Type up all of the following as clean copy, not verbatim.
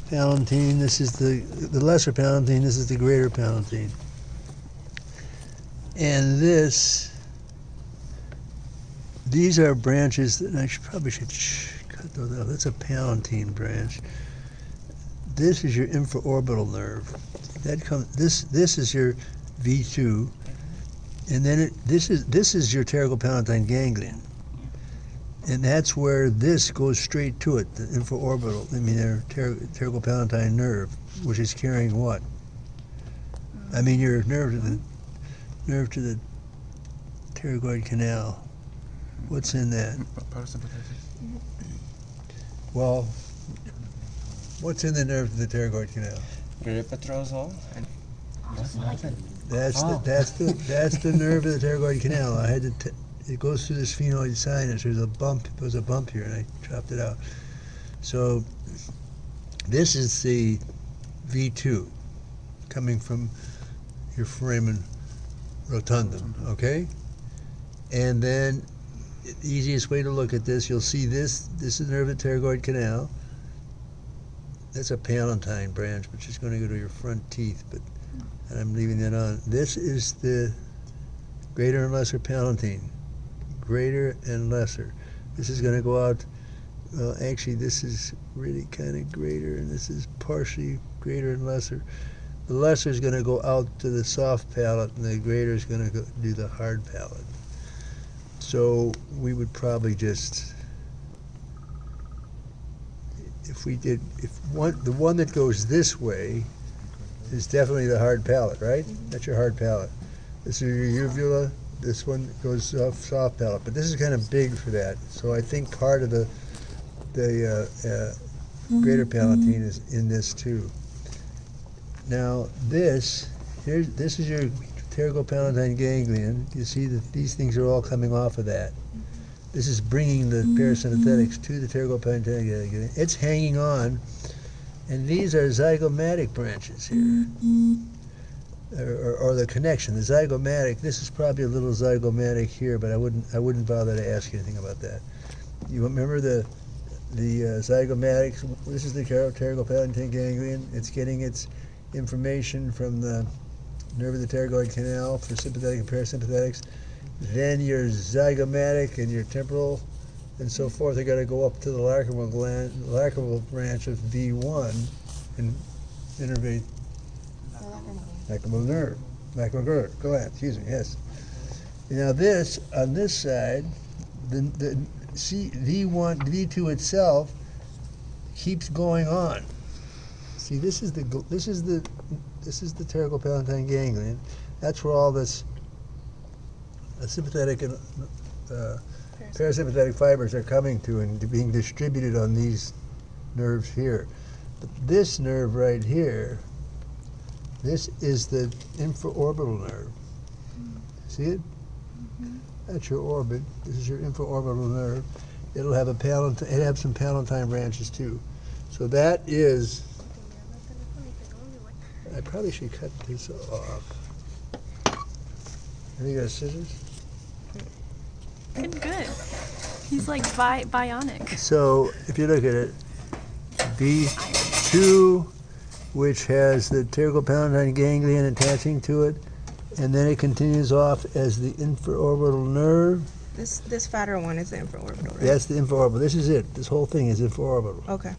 Palatine, this is the lesser palatine, this is the greater palatine. And these are branches that I probably should cut those out. That's a palatine branch. This is your infraorbital nerve. This is your V2, and then this is your pterygopalatine ganglion. And that's where this goes straight to it, the infraorbital, their pterygopalatine nerve, which is carrying what? I mean, your nerve to the pterygoid canal. What's in that? Well, what's in the nerve to the pterygoid canal? That's the nerve of the pterygoid canal. It goes through the sphenoid sinus. There's a bump here, and I chopped it out. So this is the V2 coming from your foramen rotundum, okay? And then the easiest way to look at this, you'll see this is the nerve of the pterygoid canal. That's a palatine branch, which is going to go to your front teeth, and I'm leaving that on. This is the greater and lesser palatine. Greater and lesser. This is going to go out, well, actually this is really kind of greater, and this is partially greater and lesser. The lesser is going to go out to the soft palate, and the greater is going to do the hard palate. So we would probably just, the one that goes this way is definitely the hard palate, right? That's your hard palate. This is your uvula. This one goes off soft palate, but this is kind of big for that. So I think part of the greater palatine is in this too. Now this is your pterygopalatine ganglion. You see that these things are all coming off of that. This is bringing the parasympathetics to the pterygopalatine ganglion. It's hanging on, and these are zygomatic branches here. Or the connection, the zygomatic. This is probably a little zygomatic here, but I wouldn't bother to ask you anything about that. You remember the zygomatics? This is the pterygopalatine ganglion. It's getting its information from the nerve of the pterygoid canal for sympathetic and parasympathetics. Then your zygomatic and your temporal and so forth are going to go up to the lacrimal branch of V1 and innervate lacrimal nerve, gland, excuse me, yes. Now this, on this side, the V2 itself keeps going on. See, this is the pterygopalatine ganglion. That's where all this sympathetic and parasympathetic fibers are coming to and being distributed on these nerves here. But this nerve right here, this is the infraorbital nerve. See it? That's your orbit. This is your infraorbital nerve. It'll have some palatine branches too. So that is. I probably should cut this off. Have you got scissors? Good. He's like bionic. So if you look at it, V2, which has the pterygopalatine ganglion attaching to it, and then it continues off as the infraorbital nerve. This fatter one is the infraorbital, right? That's the infraorbital. This is it. This whole thing is infraorbital. Okay.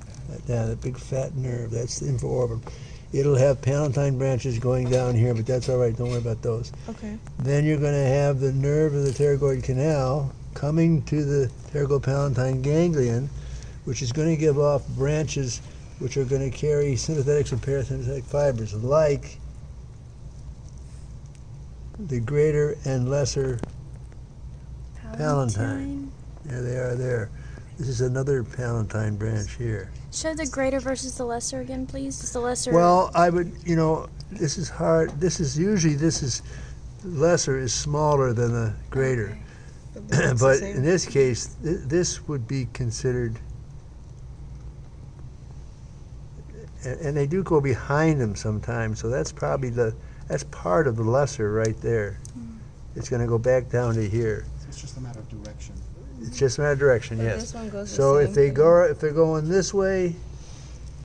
That big fat nerve, that's the infraorbital. It'll have palatine branches going down here, but that's all right. Don't worry about those. Okay. Then you're going to have the nerve of the pterygoid canal coming to the pterygopalatine ganglion, which is going to give off branches which are going to carry sympathetics and parasympathetic fibers, like the greater and lesser palatine. There they are there. This is another palatine branch here. Show the greater versus the lesser again, please. Is the lesser? Well, I would, this is hard. Lesser is smaller than the greater. Okay. But in this case, this would be considered, and they do go behind them sometimes, so that's probably that's part of the lesser right there. It's going to go back down to here. So it's just a matter of direction. It's just a matter of direction, But yes. this one goes So the if they're going this way,